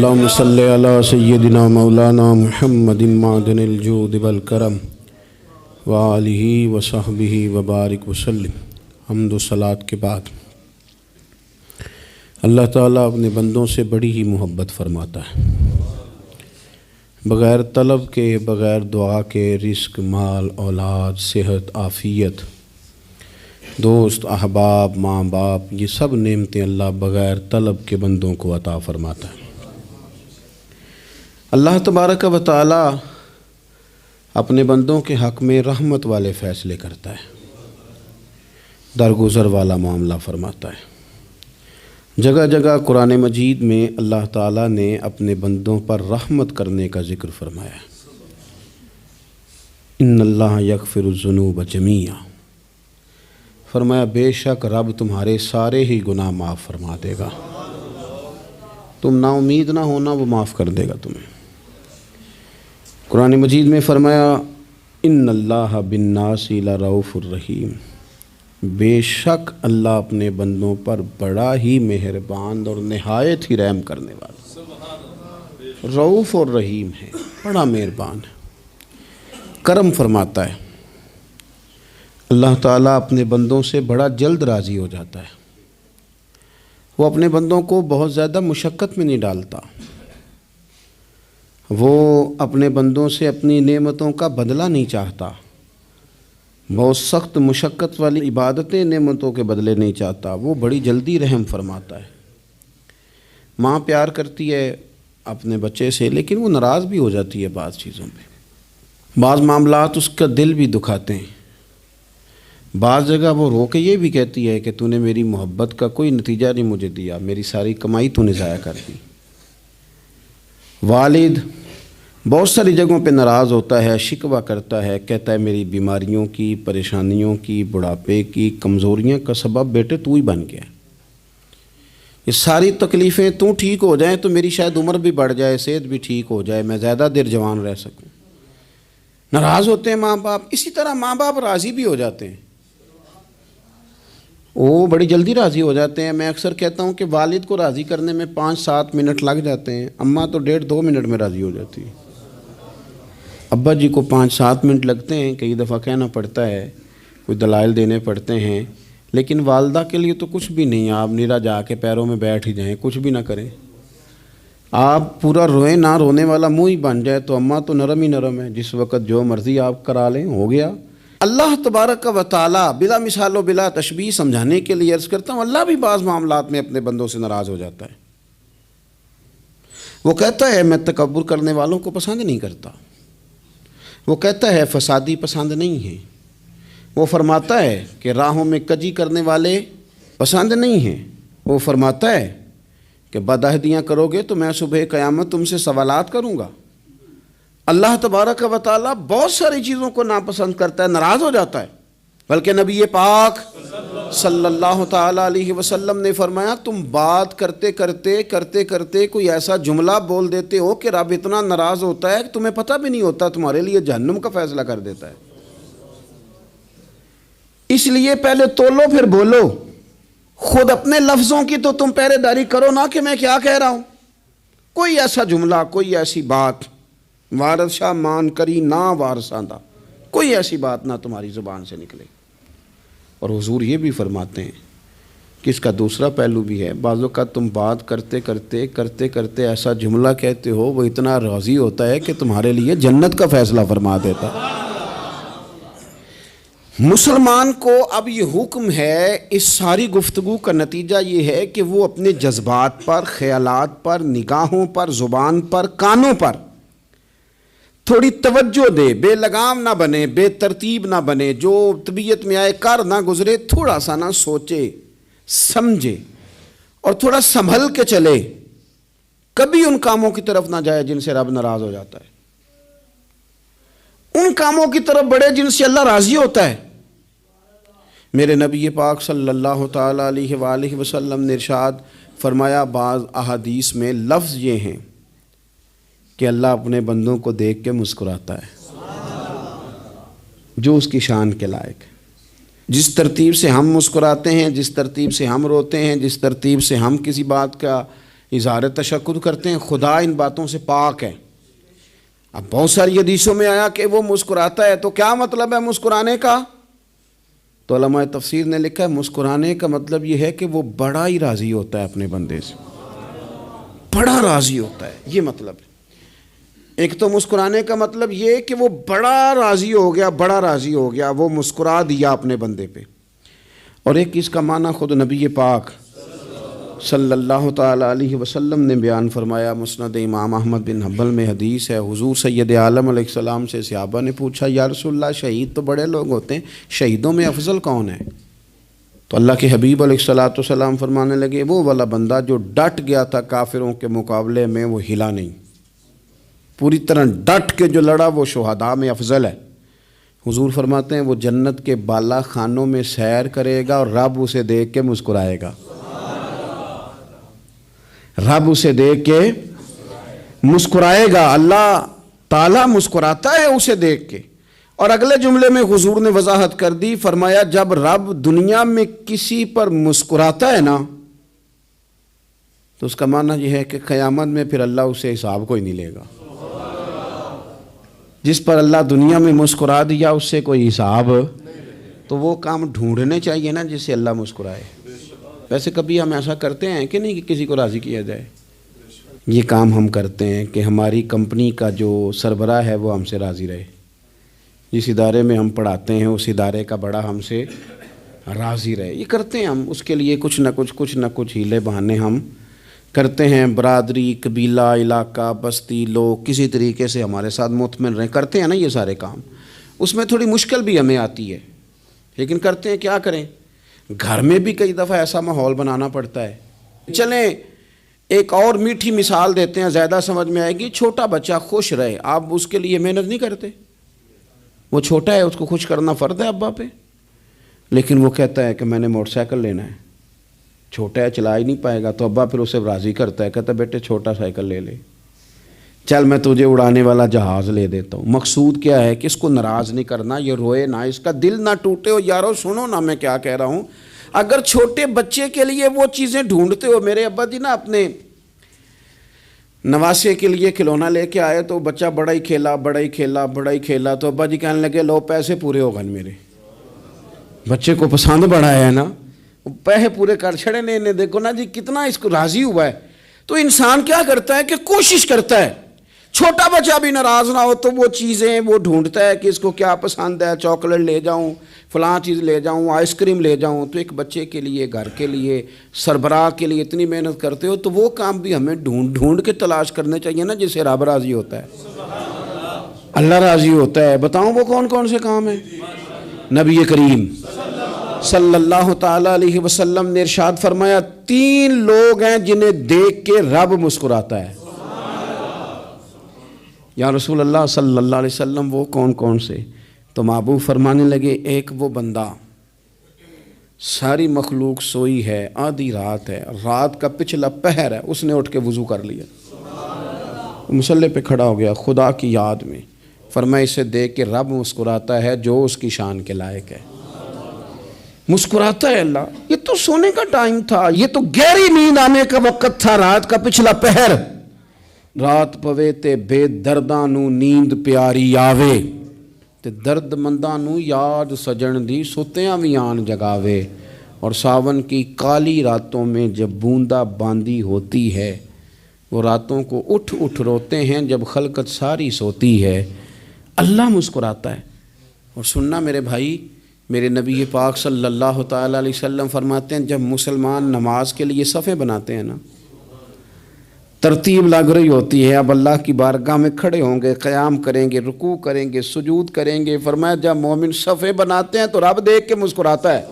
اللہم صلی علی سیدنا مولانا محمد معدن الجود والکرم وآلہ وصحبہ وبارک وسلم۔ حمد و صلاۃ کے بعد اللہ تعالیٰ اپنے بندوں سے بڑی ہی محبت فرماتا ہے۔ بغیر طلب کے، بغیر دعا کے رزق، مال، اولاد، صحت، عافیت، دوست، احباب، ماں باپ، یہ سب نعمتیں اللہ بغیر طلب کے بندوں کو عطا فرماتا ہے۔ اللہ تبارک و تعالی اپنے بندوں کے حق میں رحمت والے فیصلے کرتا ہے، درگزر والا معاملہ فرماتا ہے۔ جگہ جگہ قرآن مجید میں اللہ تعالیٰ نے اپنے بندوں پر رحمت کرنے کا ذکر فرمایا ہے۔ ان اللہ یغفر الذنوب جمیعا، فرمایا بے شک رب تمہارے سارے ہی گناہ معاف فرما دے گا، تم نا امید نہ ہونا، وہ معاف کر دے گا تمہیں۔ قرآن مجید میں فرمایا ان اللہ بالناس لرؤوف الرحیم، بے شک اللہ اپنے بندوں پر بڑا ہی مہربان اور نہایت ہی رحم کرنے والا، رؤوف اور رحیم ہے، بڑا مہربان ہے، کرم فرماتا ہے۔ اللہ تعالیٰ اپنے بندوں سے بڑا جلد راضی ہو جاتا ہے، وہ اپنے بندوں کو بہت زیادہ مشقت میں نہیں ڈالتا، وہ اپنے بندوں سے اپنی نعمتوں کا بدلہ نہیں چاہتا، بہت سخت مشقت والی عبادتیں نعمتوں کے بدلے نہیں چاہتا، وہ بڑی جلدی رحم فرماتا ہے۔ ماں پیار کرتی ہے اپنے بچے سے، لیکن وہ ناراض بھی ہو جاتی ہے بعض چیزوں پہ، بعض معاملات اس کا دل بھی دکھاتے ہیں، بعض جگہ وہ رو کے یہ بھی کہتی ہے کہ تو نے میری محبت کا کوئی نتیجہ نہیں مجھے دیا، میری ساری کمائی تو نے ضائع کر دی۔ والد بہت ساری جگہوں پہ ناراض ہوتا ہے، شکوہ کرتا ہے، کہتا ہے میری بیماریوں کی، پریشانیوں کی، بڑھاپے کی، کمزوریاں کا سبب بیٹے تو ہی بن گیا، یہ ساری تکلیفیں تو ٹھیک ہو جائیں تو میری شاید عمر بھی بڑھ جائے، صحت بھی ٹھیک ہو جائے، میں زیادہ دیر جوان رہ سکوں۔ ناراض ہوتے ہیں ماں باپ، اسی طرح ماں باپ راضی بھی ہو جاتے ہیں، وہ بڑی جلدی راضی ہو جاتے ہیں۔ میں اکثر کہتا ہوں کہ والد کو راضی کرنے میں 5-7 منٹ لگ جاتے ہیں، اماں تو 1.5-2 منٹ میں راضی ہو جاتی ہے۔ ابا جی کو 5-7 منٹ لگتے ہیں، کئی دفعہ کہنا پڑتا ہے، کوئی دلائل دینے پڑتے ہیں، لیکن والدہ کے لیے تو کچھ بھی نہیں، آپ نیرا جا کے پیروں میں بیٹھ ہی جائیں، کچھ بھی نہ کریں، آپ پورا روئیں نہ، رونے والا منہ ہی بن جائے تو اماں تو نرم ہی نرم ہے، جس وقت جو مرضی آپ کرا لیں ہو گیا۔ اللہ تبارک و تعالیٰ بلا مثال و بلا تشبیہ سمجھانے کے لیے عرض کرتا ہوں، اللہ بھی بعض معاملات میں اپنے بندوں سے ناراض ہو جاتا ہے۔ وہ کہتا ہے میں تکبر کرنے والوں کو پسند نہیں کرتا، وہ کہتا ہے فسادی پسند نہیں ہیں، وہ فرماتا ہے کہ راہوں میں کجی کرنے والے پسند نہیں ہیں، وہ فرماتا ہے کہ بدعہدیاں کرو گے تو میں صبح قیامت تم سے سوالات کروں گا۔ اللہ تبارک و تعالیٰ بہت ساری چیزوں کو ناپسند کرتا ہے، ناراض ہو جاتا ہے، بلکہ نبی پاک صلی اللہ تعالیٰ علیہ وسلم نے فرمایا تم بات کرتے کوئی ایسا جملہ بول دیتے ہو کہ رب اتنا ناراض ہوتا ہے کہ تمہیں پتہ بھی نہیں ہوتا، تمہارے لیے جہنم کا فیصلہ کر دیتا ہے۔ اس لیے پہلے تولو پھر بولو، خود اپنے لفظوں کی تو تم پہرے داری کرو نا کہ میں کیا کہہ رہا ہوں۔ کوئی ایسا جملہ، کوئی ایسی بات وارث شاہ مان کری نہ وارثاں دا، کوئی ایسی بات نہ تمہاری زبان سے نکلے۔ اور حضور یہ بھی فرماتے ہیں کہ اس کا دوسرا پہلو بھی ہے، بعض اوقات تم بات کرتے ایسا جملہ کہتے ہو وہ اتنا راضی ہوتا ہے کہ تمہارے لیے جنت کا فیصلہ فرما دیتا ہے۔ مسلمان کو اب یہ حکم ہے، اس ساری گفتگو کا نتیجہ یہ ہے کہ وہ اپنے جذبات پر، خیالات پر، نگاہوں پر، زبان پر، کانوں پر تھوڑی توجہ دے، بے لگام نہ بنے، بے ترتیب نہ بنے، جو طبیعت میں آئے کر نہ گزرے، تھوڑا سا نہ سوچے سمجھے اور تھوڑا سنبھل کے چلے، کبھی ان کاموں کی طرف نہ جائے جن سے رب ناراض ہو جاتا ہے، ان کاموں کی طرف بڑھے جن سے اللہ راضی ہوتا ہے۔ میرے نبی پاک صلی اللہ تعالیٰ علیہ وآلہ وسلم نے ارشاد فرمایا، بعض احادیث میں لفظ یہ ہیں کہ اللہ اپنے بندوں کو دیکھ کے مسکراتا ہے جو اس کی شان کے لائق ہے۔ جس ترتیب سے ہم مسکراتے ہیں، جس ترتیب سے ہم روتے ہیں، جس ترتیب سے ہم کسی بات کا اظہار تشکر کرتے ہیں، خدا ان باتوں سے پاک ہے۔ اب بہت ساری حدیثوں میں آیا کہ وہ مسکراتا ہے، تو کیا مطلب ہے مسکرانے کا؟ تو علماء تفسیر نے لکھا ہے مسکرانے کا مطلب یہ ہے کہ وہ بڑا ہی راضی ہوتا ہے اپنے بندے سے، بڑا راضی ہوتا ہے، یہ مطلب ہے۔ ایک تو مسکرانے کا مطلب یہ کہ وہ بڑا راضی ہو گیا، بڑا راضی ہو گیا، وہ مسکرا دیا اپنے بندے پہ۔ اور ایک اس کا معنی خود نبی پاک صلی اللہ تعالیٰ علیہ وسلم نے بیان فرمایا، مسند امام احمد بن حنبل میں حدیث ہے، حضور سید عالم علیہ السلام سے صحابہ نے پوچھا یا رسول اللہ شہید تو بڑے لوگ ہوتے ہیں، شہیدوں میں افضل کون ہے؟ تو اللہ کے حبیب علیہ السلام فرمانے لگے وہ والا بندہ جو ڈٹ گیا تھا کافروں کے مقابلے میں، وہ ہلا نہیں، پوری طرح ڈٹ کے جو لڑا وہ شہداء میں افضل ہے۔ حضور فرماتے ہیں وہ جنت کے بالا خانوں میں سیر کرے گا اور رب اسے دیکھ کے مسکرائے گا، رب اسے دیکھ کے مسکرائے گا، اللہ تعالیٰ مسکراتا ہے اسے دیکھ کے۔ اور اگلے جملے میں حضور نے وضاحت کر دی، فرمایا جب رب دنیا میں کسی پر مسکراتا ہے نا تو اس کا معنی یہ ہے کہ قیامت میں پھر اللہ اسے حساب کوئی نہیں لے گا۔ جس پر اللہ دنیا میں مسکرا دیا اس سے کوئی حساب، تو وہ کام ڈھونڈنے چاہیے نا جس سے اللہ مسکرائے۔ ویسے کبھی ہم ایسا کرتے ہیں کہ نہیں کہ کسی کو راضی کیا جائے؟ یہ کام ہم کرتے ہیں کہ ہماری کمپنی کا جو سربراہ ہے وہ ہم سے راضی رہے، جس ادارے میں ہم پڑھاتے ہیں اس ادارے کا بڑا ہم سے راضی رہے، یہ کرتے ہیں ہم۔ اس کے لیے کچھ نہ کچھ ہیلے بہانے ہم کرتے ہیں، برادری، قبیلہ، علاقہ، بستی، لوگ کسی طریقے سے ہمارے ساتھ مطمئن رہیں، کرتے ہیں نا یہ سارے کام۔ اس میں تھوڑی مشکل بھی ہمیں آتی ہے لیکن کرتے ہیں، کیا کریں؟ گھر میں بھی کئی دفعہ ایسا ماحول بنانا پڑتا ہے۔ چلیں ایک اور میٹھی مثال دیتے ہیں، زیادہ سمجھ میں آئے گی۔ چھوٹا بچہ خوش رہے، آپ اس کے لیے محنت نہیں کرتے؟ وہ چھوٹا ہے، اس کو خوش کرنا فرض ہے ابا پہ، لیکن وہ کہتا ہے کہ میں نے موٹر سائیکل لینا ہے، چھوٹا ہے چلا ہی نہیں پائے گا، تو ابا پھر اسے راضی کرتا ہے، کہتا ہے بیٹے چھوٹا سائیکل لے لے، چل میں تجھے اڑانے والا جہاز لے دیتا ہوں۔ مقصود کیا ہے کہ اس کو ناراض نہیں کرنا، یہ روئے نہ، اس کا دل نہ ٹوٹے ہو۔ یارو سنو نا میں کیا کہہ رہا ہوں، اگر چھوٹے بچے کے لیے وہ چیزیں ڈھونڈتے ہو، میرے ابا جی نا اپنے نواسے کے لیے کھلونا لے کے آئے تو بچہ بڑا ہی کھیلا تو ابا جی کہنے لگے لو پیسے پورے ہو گئے، میرے بچے کو پسند بڑا ہے نا، پیسے پورے کر چھڑے نے، دیکھو نا جی کتنا اس کو راضی ہوا ہے۔ تو انسان کیا کرتا ہے کہ کوشش کرتا ہے، چھوٹا بچہ بھی ناراض نہ ہو تو وہ چیزیں وہ ڈھونڈتا ہے کہ اس کو کیا پسند ہے، چاکلیٹ لے جاؤں، فلاں چیز لے جاؤں، آئس کریم لے جاؤں۔ تو ایک بچے کے لیے، گھر کے لیے، سربراہ کے لیے اتنی محنت کرتے ہو، تو وہ کام بھی ہمیں ڈھونڈ کے تلاش کرنے چاہیے نا جس سے رب راضی ہوتا ہے، اللہ راضی ہوتا ہے۔ بتاؤں وہ کون سے کام ہیں؟ نبی کریم صلی اللہ تعالیٰ علیہ وسلم نے ارشاد فرمایا 3 لوگ ہیں جنہیں دیکھ کے رب مسکراتا ہے۔ یا رسول اللہ صلی اللہ علیہ وسلم وہ کون سے؟ تو محبوب فرمانے لگے ایک وہ بندہ ساری مخلوق سوئی ہے، آدھی رات ہے، رات کا پچھلا پہر ہے، اس نے اٹھ کے وضو کر لیا، مصلی پہ کھڑا ہو گیا خدا کی یاد میں، فرمایا اسے دیکھ کے رب مسکراتا ہے جو اس کی شان کے لائق ہے، مسکراتا ہے اللہ۔ یہ تو سونے کا ٹائم تھا، یہ تو گہری نیند آنے کا وقت تھا، رات کا پچھلا پہر، رات پوے تے بے درداں نو نیند پیاری آوے، تے درد منداں نو یاد سجن دی ستیاں وی آن جگاوے، اور ساون کی کالی راتوں میں جب بوندا باندی ہوتی ہے، وہ راتوں کو اٹھ روتے ہیں جب خلقت ساری سوتی ہے، اللہ مسکراتا ہے۔ اور سننا میرے بھائی، میرے نبی پاک صلی اللہ تعالیٰ علیہ وسلم فرماتے ہیں جب مسلمان نماز کے لیے صفیں بناتے ہیں نا، ترتیب لگ رہی ہوتی ہے، اب اللہ کی بارگاہ میں کھڑے ہوں گے، قیام کریں گے، رکوع کریں گے، سجود کریں گے، فرمایا جب مومن صفیں بناتے ہیں تو رب دیکھ کے مسکراتا ہے،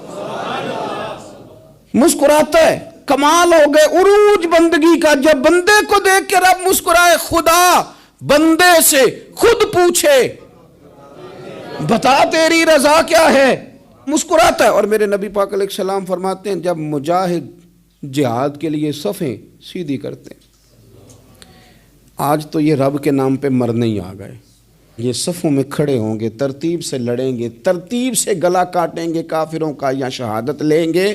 مسکراتا ہے۔ کمال ہو گئے عروج بندگی کا، جب بندے کو دیکھ کے رب مسکرائے، خدا بندے سے خود پوچھے بتا تیری رضا کیا ہے، مسکراتا ہے۔ اور میرے نبی پاک علیہ السلام فرماتے ہیں جب مجاہد جہاد کے لیے صفیں سیدھی کرتے ہیں، آج تو یہ رب کے نام پہ مرنے ہی آ گئے، یہ صفوں میں کھڑے ہوں گے، ترتیب سے لڑیں گے، ترتیب سے گلا کاٹیں گے کافروں کا یا شہادت لیں گے،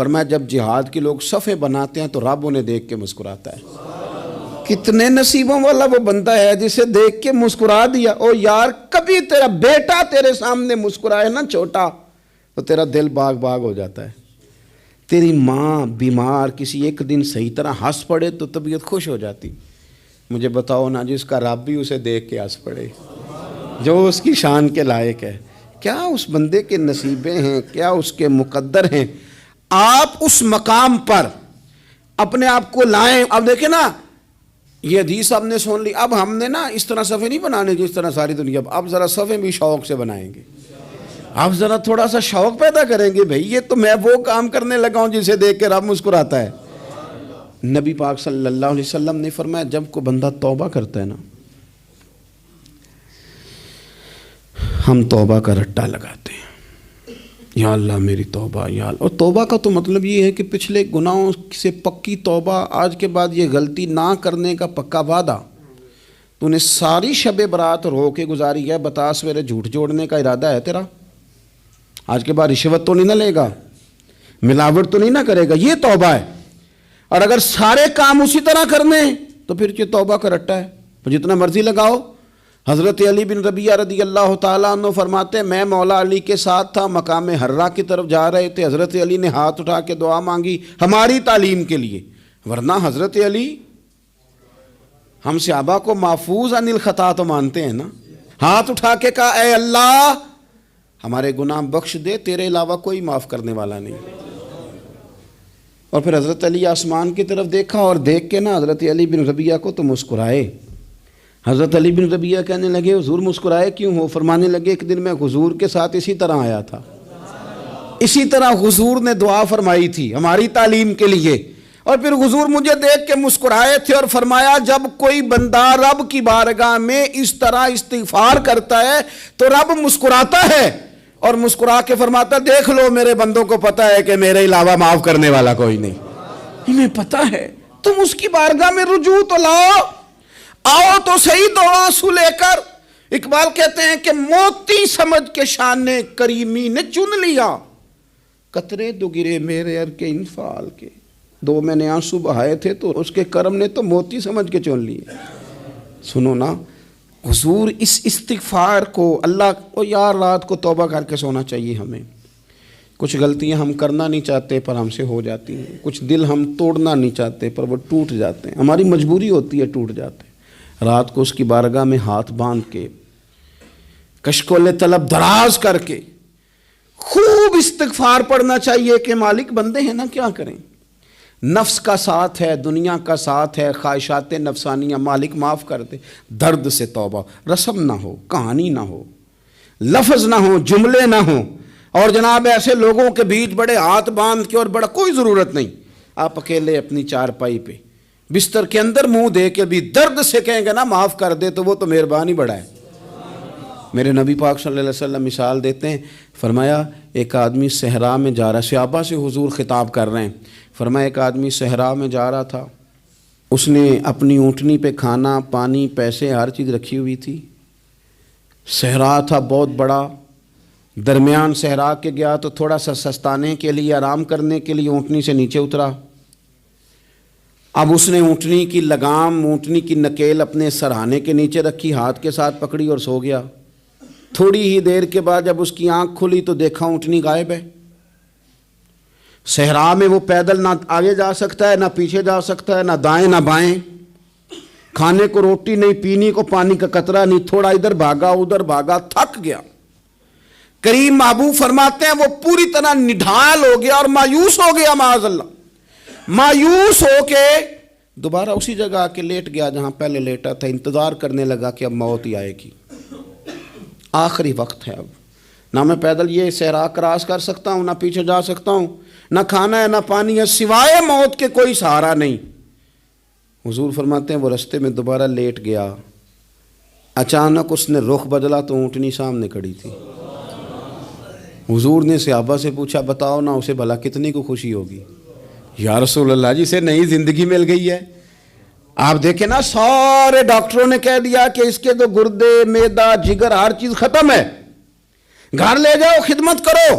فرمایا جب جہاد کے لوگ صفیں بناتے ہیں تو رب انہیں دیکھ کے مسکراتا ہے۔ کتنے نصیبوں والا وہ بندہ ہے جسے دیکھ کے مسکرا دیا۔ او یار کبھی تیرا بیٹا تیرے سامنے مسکرائے نا چھوٹا تو تیرا دل باغ باغ ہو جاتا ہے۔ تیری ماں بیمار کسی ایک دن صحیح طرح ہنس پڑے تو طبیعت خوش ہو جاتی۔ مجھے بتاؤ نا جس کا رب بھی اسے دیکھ کے ہنس پڑے، جو اس کی شان کے لائق ہے، کیا اس بندے کے نصیبیں ہیں، کیا اس کے مقدر ہیں۔ آپ اس مقام پر اپنے آپ کو لائیں۔ اب دیکھیں نا یہ حدیث آپ نے سن لی، اب ہم نے نا اس طرح صفحے نہیں بنانے جس طرح ساری دنیا، اب ذرا صفحے بھی شوق سے بنائیں گے، اب ذرا تھوڑا سا شوق پیدا کریں گے۔ بھئی یہ تو میں وہ کام کرنے لگا ہوں جسے دیکھ کے رب مسکراتا ہے۔ نبی پاک صلی اللہ علیہ وسلم نے فرمایا جب کوئی بندہ توبہ کرتا ہے نا، ہم توبہ کا رٹا لگاتے ہیں، یا اللہ میری توبہ یا اللہ۔ اور توبہ کا تو مطلب یہ ہے کہ پچھلے گناہوں سے پکی توبہ، آج کے بعد یہ غلطی نہ کرنے کا پکا وعدہ۔ تو نے ساری شب برات رو کے گزاری ہے، بتا سویرے جھوٹ جوڑنے کا ارادہ ہے تیرا؟ آج کے بعد رشوت تو نہیں نہ لے گا، ملاوٹ تو نہیں نہ کرے گا، یہ توبہ ہے۔ اور اگر سارے کام اسی طرح کرنے تو پھر یہ توبہ کا رٹا ہے، تو جتنا مرضی لگاؤ۔ حضرت علی بن ربیعہ رضی اللہ تعالیٰ عنہ فرماتے ہیں میں مولا علی کے ساتھ تھا، مقام حرہ کی طرف جا رہے تھے، حضرت علی نے ہاتھ اٹھا کے دعا مانگی ہماری تعلیم کے لیے، ورنہ حضرت علی ہم صحابہ کو محفوظ عن الخطا تو مانتے ہیں نا۔ ہاتھ اٹھا کے کہا اے اللہ ہمارے گناہ بخش دے، تیرے علاوہ کوئی معاف کرنے والا نہیں۔ اور پھر حضرت علی آسمان کی طرف دیکھا اور دیکھ کے نا حضرت علی بن ربیعہ کو تو مسکرائے۔ حضرت علی بن ربیعہ کہنے لگے حضور مسکرائے کیوں ہو؟ فرمانے لگے ایک دن میں حضور کے ساتھ اسی طرح آیا تھا، اسی طرح حضور نے دعا فرمائی تھی ہماری تعلیم کے لیے، اور پھر حضور مجھے دیکھ کے مسکرائے تھے اور فرمایا جب کوئی بندہ رب کی بارگاہ میں اس طرح استغفار کرتا ہے تو رب مسکراتا ہے، اور مسکرا کے فرماتا دیکھ لو میرے بندوں کو پتہ ہے کہ میرے علاوہ معاف کرنے والا کوئی نہیں، انہیں پتہ ہے، تم اس کی بارگاہ میں رجوع تو لاؤ، آؤ تو صحیح دو آنسو لے کر۔ اقبال کہتے ہیں کہ موتی سمجھ کے شان کریمی نے چن لیا، قطرے دو گرے میرے ار کے انفعال کے، دو میں نے آنسو بہائے تھے تو اس کے کرم نے تو موتی سمجھ کے چن لیے۔ سنو نا حضور اس استغفار کو اللہ کو یار رات کو توبہ کر کے سونا چاہیے ہمیں۔ کچھ غلطیاں ہم کرنا نہیں چاہتے پر ہم سے ہو جاتی ہیں، کچھ دل ہم توڑنا نہیں چاہتے پر وہ ٹوٹ جاتے ہیں، ہماری مجبوری ہوتی ہے ٹوٹ جاتے ہیں۔ رات کو اس کی بارگاہ میں ہاتھ باندھ کے کشکول طلب دراز کر کے خوب استغفار پڑھنا چاہیے کہ مالک بندے ہیں نا کیا کریں، نفس کا ساتھ ہے، دنیا کا ساتھ ہے، خواہشات نفسانیہ، مالک معاف کر دے۔ درد سے توبہ، رسم نہ ہو، کہانی نہ ہو، لفظ نہ ہو، جملے نہ ہوں، اور جناب ایسے لوگوں کے بیچ بڑے ہاتھ باندھ کے اور بڑا کوئی ضرورت نہیں، آپ اکیلے اپنی چارپائی پہ بستر کے اندر منہ دے کے بھی درد سے کہیں گے نا معاف کر دے تو وہ تو مہربانی بڑا ہے۔ میرے نبی پاک صلی اللہ علیہ وسلم مثال دیتے ہیں، فرمایا ایک آدمی صحرا میں جا رہا، صحابہ سے حضور خطاب کر رہے ہیں، فرمایا ایک آدمی صحرا میں جا رہا تھا، اس نے اپنی اونٹنی پہ کھانا پانی پیسے ہر چیز رکھی ہوئی تھی، صحرا تھا بہت بڑا، درمیان صحرا کے گیا تو تھوڑا سا سستانے کے لیے آرام کرنے کے لیے اونٹنی سے نیچے اترا۔ اب اس نے اونٹنی کی لگام اونٹنی کی نکیل اپنے سرہانے کے نیچے رکھی، ہاتھ کے ساتھ پکڑی اور سو گیا۔ تھوڑی ہی دیر کے بعد جب اس کی آنکھ کھلی تو دیکھا اونٹنی غائب ہے۔ صحرا میں وہ پیدل نہ آگے جا سکتا ہے نہ پیچھے جا سکتا ہے، نہ دائیں نہ بائیں، کھانے کو روٹی نہیں، پینے کو پانی کا قطرہ نہیں، تھوڑا ادھر بھاگا ادھر بھاگا، تھک گیا۔ کریم محبوب فرماتے ہیں وہ پوری طرح نڈھال ہو گیا اور مایوس ہو گیا، معاذ اللہ، مایوس ہو کے دوبارہ اسی جگہ آ کے لیٹ گیا جہاں پہلے لیٹا تھا، انتظار کرنے لگا کہ اب موت ہی آئے گی، آخری وقت ہے، اب نہ میں پیدل یہ صحرا کراس کر سکتا ہوں، نہ پیچھے جا سکتا ہوں، نہ کھانا ہے نہ پانی ہے، سوائے موت کے کوئی سہارا نہیں۔ حضور فرماتے ہیں وہ رستے میں دوبارہ لیٹ گیا، اچانک اس نے رخ بدلا تو اونٹنی سامنے کھڑی تھی۔ حضور نے صحابہ سے پوچھا بتاؤ نا اسے بھلا کتنی کو خوشی ہوگی؟ یا رسول اللہ جی سے نئی زندگی مل گئی ہے۔ آپ دیکھیں نا سارے ڈاکٹروں نے کہہ دیا کہ اس کے تو گردے معدہ جگر ہر چیز ختم ہے، گھر لے جاؤ خدمت کرو،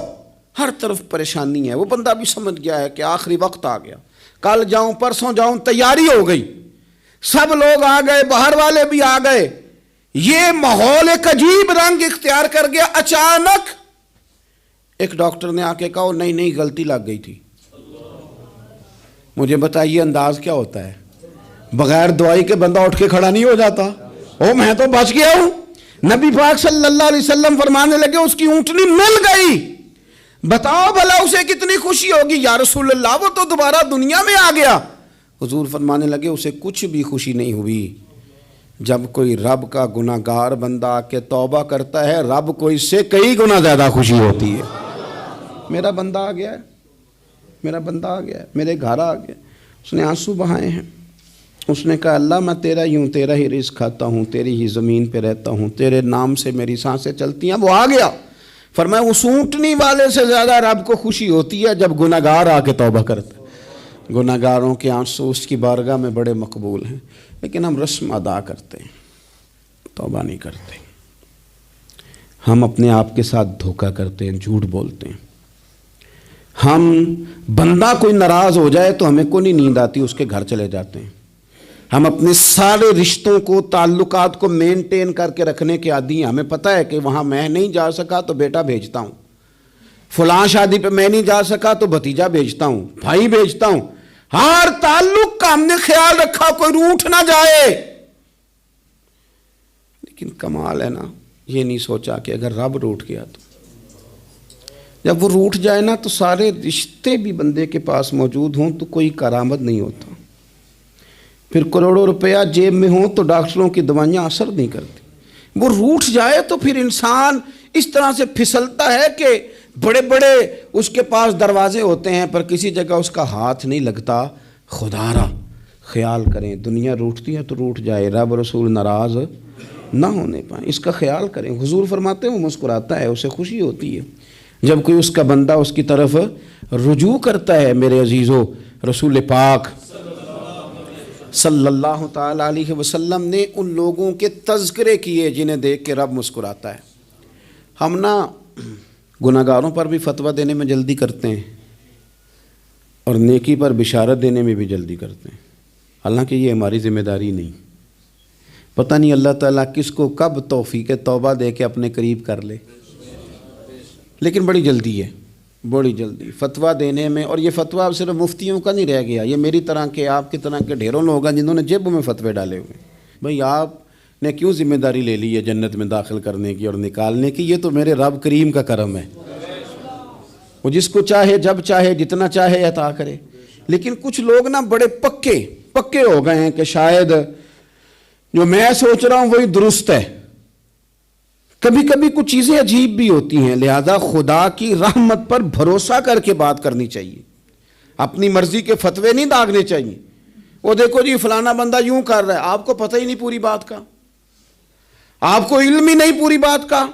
ہر طرف پریشانی ہے. وہ بندہ بھی سمجھ گیا ہے کہ آخری وقت آ گیا, کل جاؤں پرسوں جاؤں, تیاری ہو گئی, سب لوگ آ گئے, باہر والے بھی آ گئے, یہ ماحول ایک عجیب رنگ اختیار کر گیا. اچانک ایک ڈاکٹر نے آ کے کہا نہیں غلطی لگ گئی تھی. مجھے بتائیے انداز کیا ہوتا ہے؟ بغیر دوائی کے بندہ اٹھ کے کھڑا نہیں ہو جاتا. او میں تو بچ گیا ہوں. نبی پاک صلی اللہ علیہ وسلم فرمانے لگے اس کی اونٹنی مل گئی. بتاؤ بھلا اسے کتنی خوشی ہوگی. یا رسول اللہ وہ تو دوبارہ دنیا میں آ گیا. حضور فرمانے لگے اسے کچھ بھی خوشی نہیں ہوئی. جب کوئی رب کا گناہگار بندہ آ کے توبہ کرتا ہے, رب کو اس سے کئی گنا زیادہ خوشی ہوتی ہے. میرا بندہ آ گیا ہے, میرا بندہ آ گیا ہے, میرے گھر آ گیا. اس نے آنسو بہائے ہیں. اس نے کہا اللہ میں تیرا ہی ہوں, تیرا ہی رزق کھاتا ہوں, تیری ہی زمین پہ رہتا ہوں, تیرے نام سے میری سانسیں چلتی ہیں. وہ آ گیا. فرمایا اس اونٹنی والے سے زیادہ رب کو خوشی ہوتی ہے جب گناہگار آ کے توبہ کرتا ہے. گناہگاروں کے آنسو اس کی بارگاہ میں بڑے مقبول ہیں. لیکن ہم رسم ادا کرتے ہیں, توبہ نہیں کرتے. ہم اپنے آپ کے ساتھ دھوکہ کرتے ہیں, جھوٹ بولتے ہیں. ہم بندہ کوئی ناراض ہو جائے تو ہمیں کوئی نیند آتی, اس کے گھر چلے جاتے ہیں. ہم اپنے سارے رشتوں کو, تعلقات کو مینٹین کر کے رکھنے کے عادی ہیں. ہمیں پتہ ہے کہ وہاں میں نہیں جا سکا تو بیٹا بھیجتا ہوں, فلاں شادی پہ میں نہیں جا سکا تو بھتیجا بھیجتا ہوں, بھائی بھیجتا ہوں. ہر تعلق کا ہم نے خیال رکھا کوئی روٹھ نہ جائے. لیکن کمال ہے نا, یہ نہیں سوچا کہ اگر رب روٹھ گیا تو, جب وہ روٹھ جائے نا تو سارے رشتے بھی بندے کے پاس موجود ہوں تو کوئی کارآمد نہیں ہوتا. پھر کروڑوں روپیہ جیب میں ہوں تو ڈاکٹروں کی دوائیاں اثر نہیں کرتی. وہ روٹھ جائے تو پھر انسان اس طرح سے پھسلتا ہے کہ بڑے بڑے اس کے پاس دروازے ہوتے ہیں پر کسی جگہ اس کا ہاتھ نہیں لگتا. خدا را خیال کریں, دنیا روٹتی ہے تو روٹھ جائے, رب رسول ناراض نہ ہونے پائیں, اس کا خیال کریں. حضور فرماتے ہیں وہ مسکراتا ہے, اسے خوشی ہوتی ہے جب کوئی اس کا بندہ اس کی طرف رجوع کرتا ہے. میرے عزیزو, رسول پاک صلی اللہ تعالیٰ علیہ وسلم نے ان لوگوں کے تذکرے کیے جنہیں دیکھ کے رب مسکراتا ہے. ہم نا گناہگاروں پر بھی فتویٰ دینے میں جلدی کرتے ہیں اور نیکی پر بشارت دینے میں بھی جلدی کرتے ہیں, حالانکہ یہ ہماری ذمہ داری نہیں. پتہ نہیں اللہ تعالیٰ کس کو کب توفیق توبہ دے کے اپنے قریب کر لے, لیکن بڑی جلدی ہے, بڑی جلدی فتویٰ دینے میں. اور یہ فتویٰ اب صرف مفتیوں کا نہیں رہ گیا, یہ میری طرح کے, آپ کی طرح کے ڈھیروں لوگ ہیں جنہوں نے جیبوں میں فتوے ڈالے ہوئے. بھئی آپ نے کیوں ذمہ داری لے لی ہے جنت میں داخل کرنے کی اور نکالنے کی؟ یہ تو میرے رب کریم کا کرم ہے, وہ جس کو چاہے جب چاہے جتنا چاہے عطا کرے. لیکن کچھ لوگ نا بڑے پکے ہو گئے ہیں کہ شاید جو میں سوچ رہا ہوں وہی درست ہے. کبھی کبھی کچھ چیزیں عجیب بھی ہوتی ہیں, لہذا خدا کی رحمت پر بھروسہ کر کے بات کرنی چاہیے. اپنی مرضی کے فتوے نہیں داغنے چاہیے. وہ دیکھو جی فلانا بندہ یوں کر رہا ہے, آپ کو پتہ ہی نہیں پوری بات کا, آپ کو علم ہی نہیں پوری بات کا.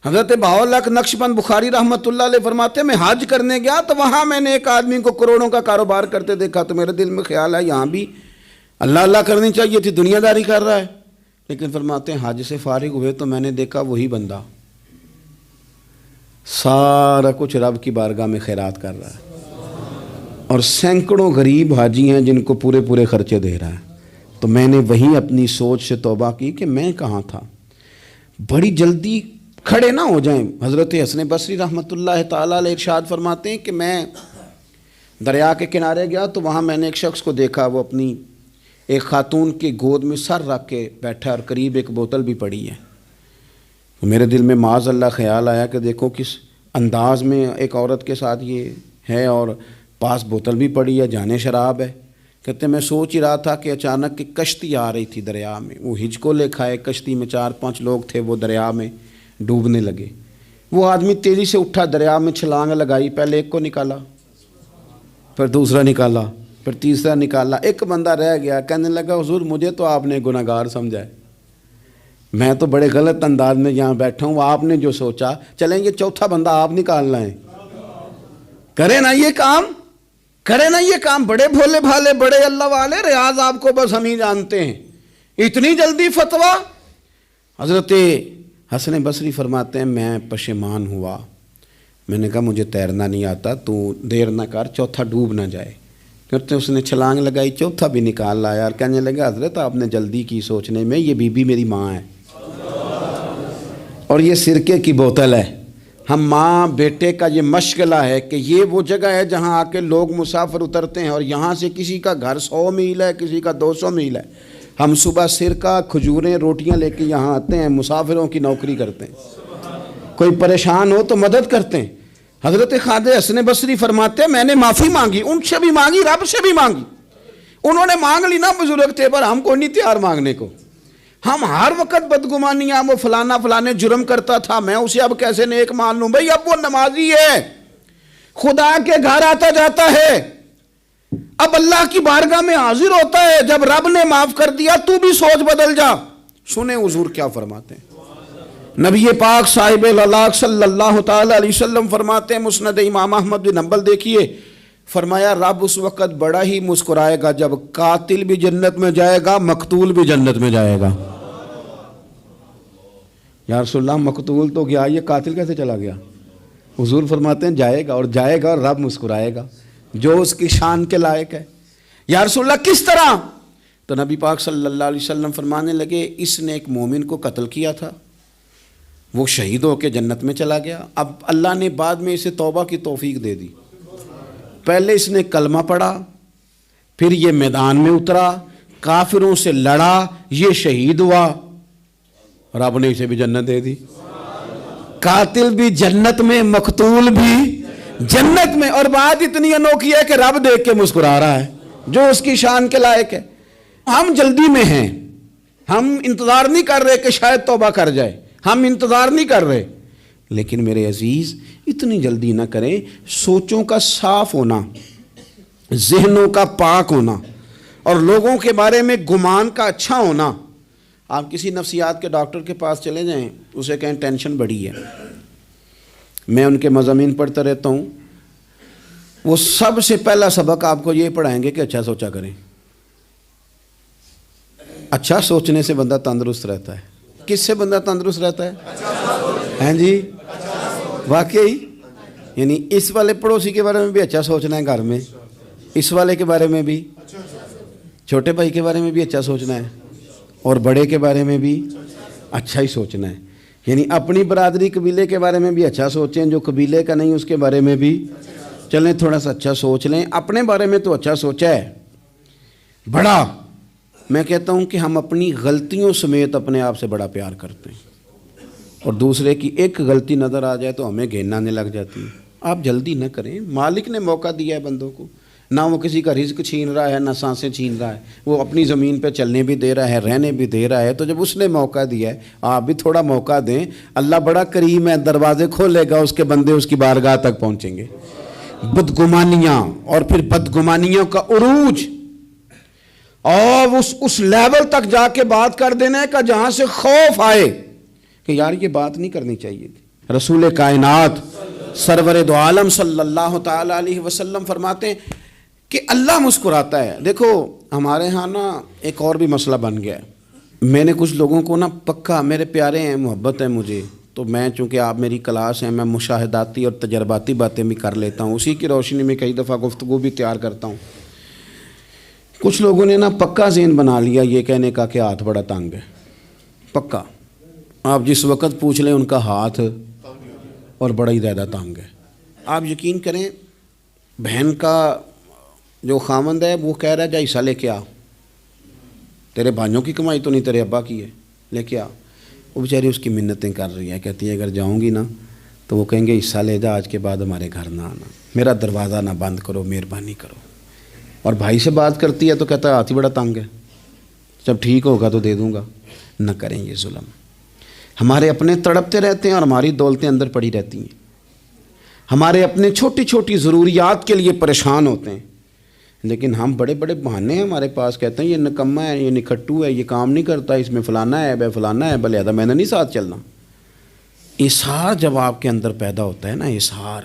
حضرت بہاءاللہ نقشبند بخاری رحمۃ اللہ علیہ فرماتے ہیں میں حج کرنے گیا تو وہاں میں نے ایک آدمی کو کروڑوں کا کاروبار کرتے دیکھا تو میرے دل میں خیال ہے یہاں بھی اللہ اللہ کرنی چاہیے تھی, دنیا داری کر رہا ہے. لیکن فرماتے ہیں حج سے فارغ ہوئے تو میں نے دیکھا وہی بندہ سارا کچھ رب کی بارگاہ میں خیرات کر رہا ہے اور سینکڑوں غریب حاجی ہیں جن کو پورے خرچے دے رہا ہے. تو میں نے وہی اپنی سوچ سے توبہ کی کہ میں کہاں تھا. بڑی جلدی کھڑے نہ ہو جائیں. حضرت حسن بصری رحمۃ اللہ تعالیٰ علیہ ارشاد فرماتے ہیں کہ میں دریا کے کنارے گیا تو وہاں میں نے ایک شخص کو دیکھا, وہ اپنی ایک خاتون کی گود میں سر رکھ کے بیٹھا اور قریب ایک بوتل بھی پڑی ہے. تو میرے دل میں معاذ اللہ خیال آیا کہ دیکھو کس انداز میں ایک عورت کے ساتھ یہ ہے اور پاس بوتل بھی پڑی ہے, جانے شراب ہے. کہتے میں سوچ ہی رہا تھا کہ اچانک ایک کشتی آ رہی تھی دریا میں, وہ ہج کو لے کھائے, کشتی میں 4-5 لوگ تھے, وہ دریا میں ڈوبنے لگے. وہ آدمی تیزی سے اٹھا, دریا میں چھلانگ لگائی, پہلے ایک کو نکالا, پھر دوسرا نکالا, پھر تیسرا نکالا. ایک بندہ رہ گیا, کہنے لگا حضور مجھے تو آپ نے گناہگار سمجھا ہے, میں تو بڑے غلط انداز میں یہاں بیٹھا ہوں, آپ نے جو سوچا چلیں یہ چوتھا بندہ آپ نکالنا ہے, کرے نا یہ کام, کرے نا یہ کام. بڑے بھولے بھالے بڑے اللہ والے, ریاض آپ کو بس ہم ہی جانتے ہیں. اتنی جلدی فتویٰ. حضرت حسن بصری فرماتے ہیں میں پشیمان ہوا, میں نے کہا مجھے تیرنا نہیں آتا، تو دیر نہ کر، چوتھا ڈوب نہ جائے۔ کرتے اس نے چھلانگ لگائی، چوتھا بھی نکال لایا اور کہنے لگا حضرت آپ نے جلدی کی سوچنے میں، یہ بی بی میری ماں ہے اور یہ سرکے کی بوتل ہے۔ ہم ماں بیٹے کا یہ مشغلہ ہے کہ یہ وہ جگہ ہے جہاں آ کے لوگ مسافر اترتے ہیں، اور یہاں سے کسی کا گھر 100 میل ہے، کسی کا 200 میل ہے، ہم صبح سرکہ کھجوریں روٹیاں لے کے یہاں آتے ہیں، مسافروں کی نوکری کرتے ہیں، کوئی پریشان ہو تو مدد کرتے ہیں۔ حضرت خواجہ حسن بصری فرماتے ہیں میں نے معافی مانگی، ان سے بھی مانگی، رب سے بھی مانگی، انہوں نے مانگ لی نا بزرگ تھے، پر ہم کو نہیں تیار مانگنے کو۔ ہم ہر وقت بدگمانیاں، وہ فلانا فلانے جرم کرتا تھا، میں اسے اب کیسے نیک مان لوں؟ بھئی اب وہ نمازی ہے، خدا کے گھر آتا جاتا ہے، اب اللہ کی بارگاہ میں حاضر ہوتا ہے، جب رب نے معاف کر دیا تو بھی سوچ بدل جا۔ سنیں حضور کیا فرماتے ہیں، نبی پاک صاحب الاخلاق صلی اللہ تعالی علیہ وسلم فرماتے ہیں، مسند امام احمد بن حنبل دیکھیے، فرمایا رب اس وقت بڑا ہی مسکرائے گا جب قاتل بھی جنت میں جائے گا، مقتول بھی جنت میں جائے گا۔ یا رسول اللہ مقتول تو گیا، یہ قاتل کیسے چلا گیا؟ حضور فرماتے ہیں جائے گا، اور جائے گا اور رب مسکرائے گا، جو اس کی شان کے لائق ہے۔ یا رسول اللہ کس طرح؟ تو نبی پاک صلی اللہ علیہ وسلم فرمانے لگے اس نے ایک مومن کو قتل کیا تھا، وہ شہید ہو کے جنت میں چلا گیا، اب اللہ نے بعد میں اسے توبہ کی توفیق دے دی، پہلے اس نے کلمہ پڑھا، پھر یہ میدان میں اترا، کافروں سے لڑا، یہ شہید ہوا، رب نے اسے بھی جنت دے دی۔ قاتل بھی جنت میں، مقتول بھی جنت میں، اور بات اتنی انوکھی ہے کہ رب دیکھ کے مسکرا رہا ہے، جو اس کی شان کے لائق ہے۔ ہم جلدی میں ہیں، ہم انتظار نہیں کر رہے کہ شاید توبہ کر جائے، ہم انتظار نہیں کر رہے، لیکن میرے عزیز اتنی جلدی نہ کریں۔ سوچوں کا صاف ہونا، ذہنوں کا پاک ہونا، اور لوگوں کے بارے میں گمان کا اچھا ہونا۔ آپ کسی نفسیات کے ڈاکٹر کے پاس چلے جائیں، اسے کہیں ٹینشن بڑی ہے، میں ان کے مضامین پڑھتا رہتا ہوں، وہ سب سے پہلا سبق آپ کو یہ پڑھائیں گے کہ اچھا سوچا کریں۔ اچھا سوچنے سے بندہ تندرست رہتا ہے۔ کس سے بندہ تندرست رہتا ہے؟ ہیں جی واقعی، یعنی اس والے پڑوسی کے بارے میں بھی اچھا سوچنا ہے گھر میں، اس والے کے بارے میں بھی، چھوٹے بھائی کے بارے میں بھی اچھا سوچنا ہے، اور بڑے کے بارے میں بھی اچھا ہی سوچنا ہے۔ یعنی اپنی برادری قبیلے کے بارے میں بھی اچھا سوچیں، جو قبیلے کا نہیں اس کے بارے میں بھی چلیں تھوڑا سا اچھا سوچ لیں۔ اپنے بارے میں تو اچھا سوچا ہے بڑا، میں کہتا ہوں کہ ہم اپنی غلطیوں سمیت اپنے آپ سے بڑا پیار کرتے ہیں، اور دوسرے کی ایک غلطی نظر آ جائے تو ہمیں گھین آنے لگ جاتی ہے۔ آپ جلدی نہ کریں، مالک نے موقع دیا ہے بندوں کو، نہ وہ کسی کا رزق چھین رہا ہے، نہ سانسیں چھین رہا ہے، وہ اپنی زمین پہ چلنے بھی دے رہا ہے، رہنے بھی دے رہا ہے، تو جب اس نے موقع دیا ہے آپ بھی تھوڑا موقع دیں۔ اللہ بڑا کریم ہے، دروازے کھولے گا، اس کے بندے اس کی بارگاہ تک پہنچیں گے۔ بدگمانیاں اور پھر بدگمانیوں کا عروج، اور اس لیول تک جا کے بات کر دینا کا جہاں سے خوف آئے کہ یار یہ بات نہیں کرنی چاہیے تھی۔ رسول کائنات سرور دو عالم صلی اللہ تعالی علیہ وسلم فرماتے ہیں کہ اللہ مسکراتا ہے۔ دیکھو ہمارے ہاں نا ایک اور بھی مسئلہ بن گیا ہے، میں نے کچھ لوگوں کو نا پکا، میرے پیارے ہیں، محبت ہے مجھے، تو میں چونکہ آپ میری کلاس ہیں، میں مشاہداتی اور تجرباتی باتیں بھی کر لیتا ہوں، اسی کی روشنی میں کئی دفعہ گفتگو بھی تیار کرتا ہوں۔ کچھ لوگوں نے نا پکا ذہن بنا لیا یہ کہنے کا کہ ہاتھ بڑا تنگ ہے، پکا، آپ جس وقت پوچھ لیں ان کا ہاتھ اور بڑا ہی زیادہ تنگ ہے۔ آپ یقین کریں، بہن کا جو خامند ہے وہ کہہ رہا ہے جا حصہ لے کے آ، تیرے بھائیوں کی کمائی تو نہیں، تیرے ابا کی ہے، لے کے آ۔ وہ بیچاری اس کی منتیں کر رہی ہے، کہتی ہے اگر جاؤں گی نا تو وہ کہیں گے حصہ لے جا، آج کے بعد ہمارے گھر نہ آنا، میرا دروازہ نہ بند کرو، مہربانی کرو۔ اور بھائی سے بات کرتی ہے تو کہتا ہے ہاتھ ہی بڑا تنگ ہے، جب ٹھیک ہوگا تو دے دوں گا۔ نہ کریں یہ ظلم، ہمارے اپنے تڑپتے رہتے ہیں اور ہماری دولتیں اندر پڑی رہتی ہیں، ہمارے اپنے چھوٹی چھوٹی ضروریات کے لیے پریشان ہوتے ہیں، لیکن ہم بڑے بڑے بہانے ہیں ہمارے پاس، کہتے ہیں یہ نکمہ ہے، یہ نکھٹو ہے، یہ کام نہیں کرتا، اس میں فلانا ہے، بے فلانا ہے، بلے میں نے نہیں ساتھ چلنا۔ اظہار جب آپ کے اندر پیدا ہوتا ہے نا، اظہار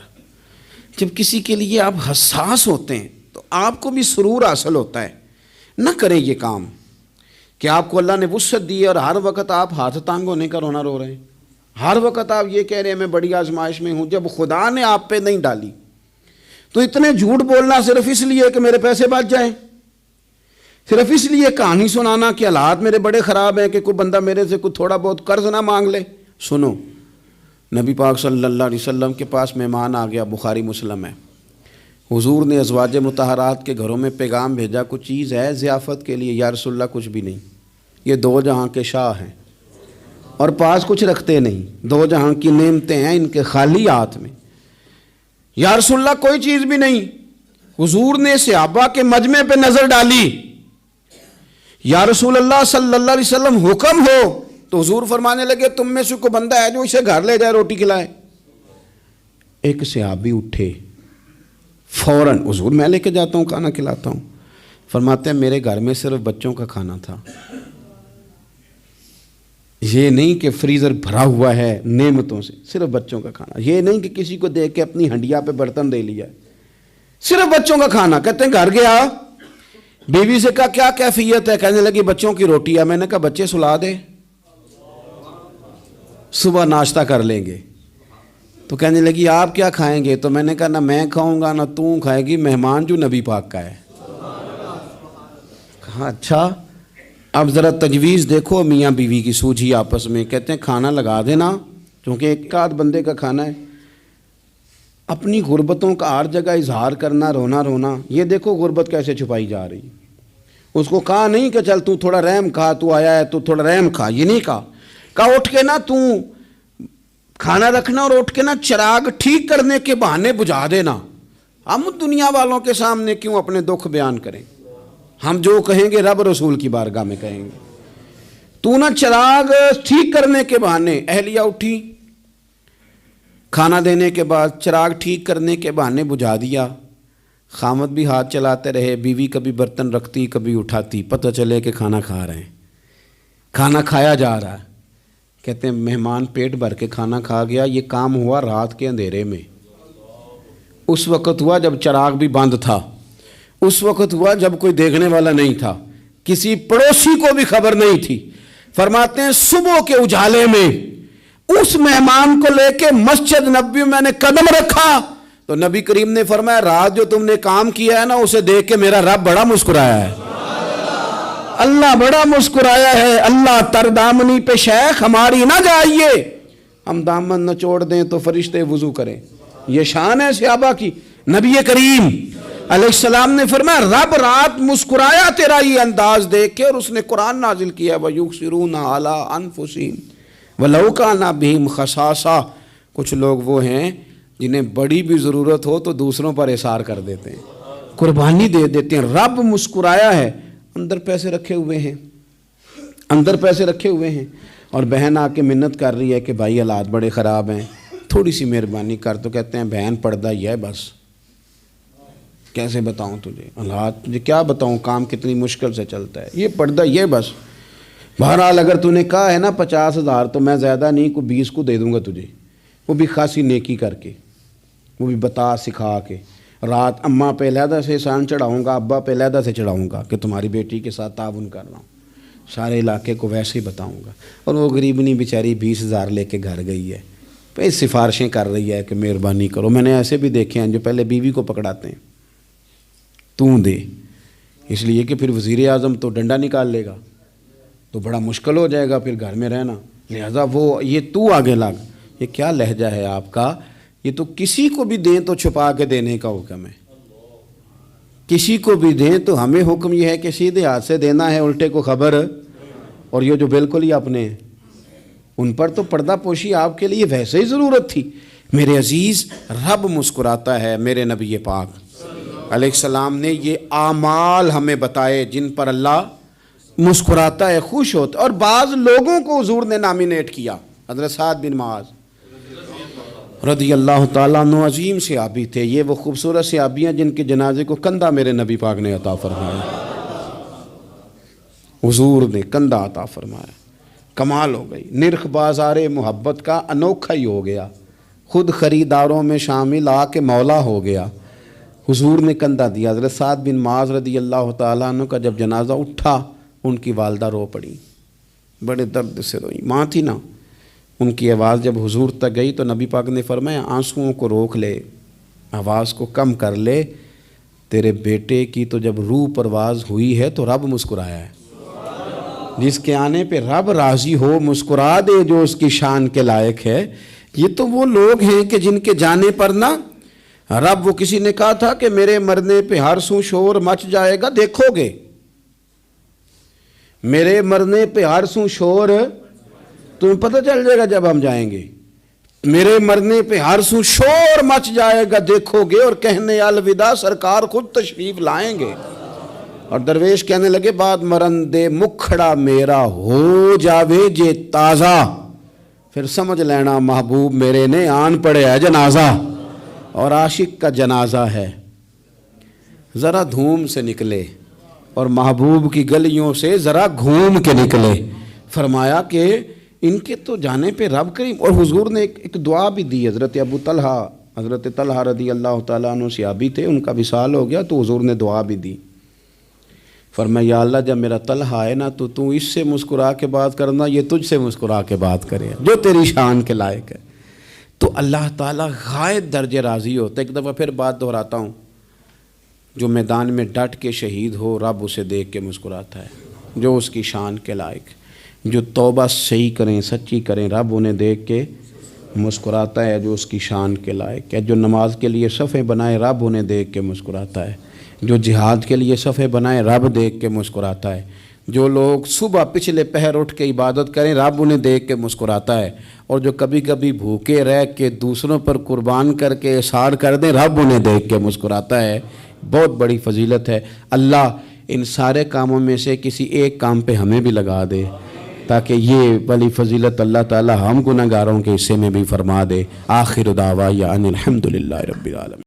جب کسی کے لیے آپ حساس ہوتے ہیں تو آپ کو بھی سرور حاصل ہوتا ہے۔ نہ کریں یہ کام کہ آپ کو اللہ نے وسعت دی ہے اور ہر وقت آپ ہاتھ تانگ ہونے کا رونا رو رہے ہیں، ہر وقت آپ یہ کہہ رہے ہیں میں بڑی آزمائش میں ہوں، جب خدا نے آپ پہ نہیں ڈالی تو اتنے جھوٹ بولنا صرف اس لیے کہ میرے پیسے بچ جائیں، صرف اس لیے کہانی سنانا کہ حالات میرے بڑے خراب ہیں کہ کوئی بندہ میرے سے کوئی تھوڑا بہت قرض نہ مانگ لے۔ سنو، نبی پاک صلی اللہ علیہ وسلم کے پاس مہمان آ گیا، بخاری مسلم ہے، حضور نے ازواج مطہرات کے گھروں میں پیغام بھیجا، کچھ چیز ہے ضیافت کے لیے؟ یا رسول اللہ کچھ بھی نہیں، یہ دو جہاں کے شاہ ہیں اور پاس کچھ رکھتے نہیں، دو جہاں کی نعمتیں ہیں ان کے خالی ہاتھ میں۔ یا رسول اللہ کوئی چیز بھی نہیں۔ حضور نے صحابہ کے مجمع پہ نظر ڈالی، یا رسول اللہ صلی اللہ علیہ وسلم حکم ہو، تو حضور فرمانے لگے تم میں سے کوئی بندہ ہے جو اسے گھر لے جائے روٹی کھلائے؟ ایک صحابی اٹھے فوراً، حضور میں لے کے جاتا ہوں کھانا کھلاتا ہوں۔ فرماتے ہیں میرے گھر میں صرف بچوں کا کھانا تھا، یہ نہیں کہ فریزر بھرا ہوا ہے نعمتوں سے، صرف بچوں کا کھانا، یہ نہیں کہ کسی کو دیکھ کے اپنی ہنڈیا پہ برتن دے لیا، صرف بچوں کا کھانا۔ کہتے ہیں گھر گیا، بیوی سے کہا کیا کیفیت ہے؟ کہنے لگی بچوں کی روٹی ہے۔ میں نے کہا بچے سلا دے، صبح ناشتہ کر لیں گے۔ تو کہنے لگی آپ کیا کھائیں گے؟ تو میں نے کہا نہ میں کھاؤں گا نہ تو کھائے گی، مہمان جو نبی پاک کا ہے۔ کہا اچھا، اب ذرا تجویز دیکھو میاں بیوی کی سوجھی آپس میں۔ کہتے ہیں کھانا لگا دینا، کیونکہ ایک آدھ بندے کا کھانا ہے۔ اپنی غربتوں کا ہر جگہ اظہار کرنا، رونا رونا، یہ دیکھو غربت کیسے چھپائی جا رہی۔ اس کو کہا نہیں کہ چل تو تھوڑا رحم کھا، تو آیا ہے تو تھوڑا رحم کھا، یہ نہیں کہا۔ کہا اٹھ کے نا تو کھانا رکھنا اور اٹھ کے نا چراغ ٹھیک کرنے کے بہانے بجھا دینا۔ ہم دنیا والوں کے سامنے کیوں اپنے دکھ بیان کریں؟ ہم جو کہیں گے رب رسول کی بارگاہ میں کہیں گے۔ تو نا چراغ ٹھیک کرنے کے بہانے، اہلیہ اٹھی، کھانا دینے کے بعد چراغ ٹھیک کرنے کے بہانے بجھا دیا۔ خامد بھی ہاتھ چلاتے رہے، بیوی کبھی برتن رکھتی کبھی اٹھاتی، پتہ چلے کہ کھانا کھا رہے ہیں، کھانا کھایا جا رہا ہے۔ کہتے ہیں مہمان پیٹ بھر کے کھانا کھا گیا۔ یہ کام ہوا رات کے اندھیرے میں، اس وقت ہوا جب چراغ بھی بند تھا، اس وقت ہوا جب کوئی دیکھنے والا نہیں تھا، کسی پڑوسی کو بھی خبر نہیں تھی۔ فرماتے ہیں صبح کے اجالے میں اس مہمان کو لے کے مسجد نبوی میں نے قدم رکھا تو نبی کریم نے فرمایا رات جو تم نے کام کیا ہے نا اسے دیکھ کے میرا رب بڑا مسکرایا ہے، اللہ بڑا مسکرایا ہے۔ اللہ تر دامنی پہ شیخ ہماری نہ جائیے، ہم دامن نہ چھوڑ دیں تو فرشتے وضو کریں۔ یہ شان ہے صحابہ کی۔ نبی کریم علیہ السلام نے فرمایا رب رات مسکرایا تیرا یہ انداز دیکھ کے، اور اس نے قرآن نازل کیا وَيُؤْثِرُونَ عَلَىٰ أَنفُسِهِمْ وَلَوْ كَانَ بِهِمْ خَصَاصَةٌ۔ کچھ لوگ وہ ہیں جنہیں بڑی بھی ضرورت ہو تو دوسروں پر اثار کر دیتے ہیں، قربانی دے دیتے ہیں۔ رب مسکرایا ہے، اندر پیسے رکھے ہوئے ہیں، اندر پیسے رکھے ہوئے ہیں، اور بہن آ کے منت کر رہی ہے کہ بھائی حالات بڑے خراب ہیں، تھوڑی سی مہربانی کر۔ تو کہتے ہیں بہن پردہ ہی ہے بس، کیسے بتاؤں تجھے حالات، تجھے کیا بتاؤں کام کتنی مشکل سے چلتا ہے، یہ پردہ یہ بس۔ بہرحال اگر تو نے کہا ہے نا 50,000 تو میں زیادہ نہیں کوئی 20 کو دے دوں گا تجھے، وہ بھی خاصی نیکی کر کے، وہ بھی بتا سکھا کے۔ رات اماں پہ علیحدہ سے احسان چڑھاؤں گا، ابا پہ علیحدہ سے چڑھاؤں گا کہ تمہاری بیٹی کے ساتھ تعاون کر رہا ہوں، سارے علاقے کو ویسے ہی بتاؤں گا۔ اور وہ غریبنی بیچاری 20,000 لے کے گھر گئی ہے، پھر سفارشیں کر رہی ہے کہ مہربانی کرو۔ میں نے ایسے بھی دیکھے ہیں جو پہلے بیوی کو پکڑاتے ہیں تو دے، اس لیے کہ پھر وزیر اعظم تو ڈنڈا نکال لے گا تو بڑا مشکل ہو جائے گا پھر گھر میں رہنا، لہذا وہ یہ تو آگے لگ۔ یہ کیا لہجہ ہے آپ کا؟ یہ تو کسی کو بھی دیں تو چھپا کے دینے کا حکم ہے، کسی کو بھی دیں تو ہمیں حکم یہ ہے کہ سیدھے ہاتھ سے دینا ہے، الٹے کو خبر۔ اور یہ جو بالکل ہی اپنے ہیں ان پر تو پردہ پوشی آپ کے لیے ویسے ہی ضرورت تھی۔ میرے عزیز، رب مسکراتا ہے۔ میرے نبی پاک علیہ السلام نے یہ اعمال ہمیں بتائے جن پر اللہ مسکراتا ہے، خوش ہوتا ہے۔ اور بعض لوگوں کو حضور نے نامینیٹ کیا، حضرت سعد بن معاذ رضی اللہ تعالیٰ عنہ عظیم صحابی تھے۔ یہ وہ خوبصورت صحابی ہیں جن کے جنازے کو کندھا میرے نبی پاک نے عطا فرمایا، حضور نے کندھا عطا فرمایا۔ کمال ہو گئی، نرخ بازار محبت کا انوکھا ہی ہو گیا، خود خریداروں میں شامل آ کے مولا ہو گیا۔ حضور نے کندھا دیا۔ حضرت سعد بن معاذ رضی اللہ تعالیٰ عنہ کا جب جنازہ اٹھا، ان کی والدہ رو پڑی، بڑے درد سے روئی، ماں تھی نا، ان کی آواز جب حضور تک گئی تو نبی پاک نے فرمایا آنسوؤں کو روک لے، آواز کو کم کر لے، تیرے بیٹے کی تو جب روح پرواز ہوئی ہے تو رب مسکرایا ہے، جس کے آنے پہ رب راضی ہو مسکرا دے جو اس کی شان کے لائق ہے۔ یہ تو وہ لوگ ہیں کہ جن کے جانے پر نا رب، وہ کسی نے کہا تھا کہ میرے مرنے پہ ہر سو شور مچ جائے گا، دیکھو گے میرے مرنے پہ ہر سو شور، تمہیں پتہ چل جائے گا جب ہم جائیں گے، میرے مرنے پہ ہر سو شور مچ جائے گا دیکھو گے، اور کہنے الوداع سرکار خود تشریف لائیں گے۔ اور درویش کہنے لگے بعد مرندے مکھڑا میرا ہو جاوے جے تازہ، پھر سمجھ لینا محبوب میرے نے آن پڑے ہے جنازہ، اور عاشق کا جنازہ ہے۔ ذرا دھوم سے نکلے اور محبوب کی گلیوں سے ذرا گھوم کے نکلے۔ فرمایا کہ ان کے تو جانے پہ رب کریم، اور حضور نے ایک دعا بھی دی۔ حضرت طلحہ رضی اللہ تعالیٰ عنہ صحابی تھے، ان کا وصال ہو گیا تو حضور نے دعا بھی دی۔ فرمایا یا اللہ جب میرا طلحہ ہے نا تو اس سے مسکرا کے بات کرنا، یہ تجھ سے مسکرا کے بات کرے جو تیری شان کے لائق ہے۔ تو اللہ تعالیٰ غائب درجے راضی ہوتا ہے۔ ایک دفعہ پھر بات دہراتا ہوں، جو میدان میں ڈٹ کے شہید ہو رب اسے دیکھ کے مسکراتا ہے جو اس کی شان کے لائق، جو توبہ صحیح کریں سچی کریں رب انہیں دیکھ کے مسکراتا ہے جو اس کی شان کے لائق ہے، جو نماز کے لیے صفیں بنائے رب انہیں دیکھ کے مسکراتا ہے، جو جہاد کے لیے صفیں بنائے رب دیکھ کے مسکراتا ہے، جو لوگ صبح پچھلے پہر اٹھ کے عبادت کریں رب انہیں دیکھ کے مسکراتا ہے، اور جو کبھی کبھی بھوکے رہ کے دوسروں پر قربان کر کے احسان کر دیں رب انہیں دیکھ کے مسکراتا ہے۔ بہت بڑی فضیلت ہے۔ اللہ ان سارے کاموں میں سے کسی ایک کام پہ ہمیں بھی لگا دے تاکہ یہ بڑی فضیلت اللہ تعالی ہم گناہگاروں کے حصے میں بھی فرما دے۔ آخر دعوانا ان الحمد للہ رب العالمین۔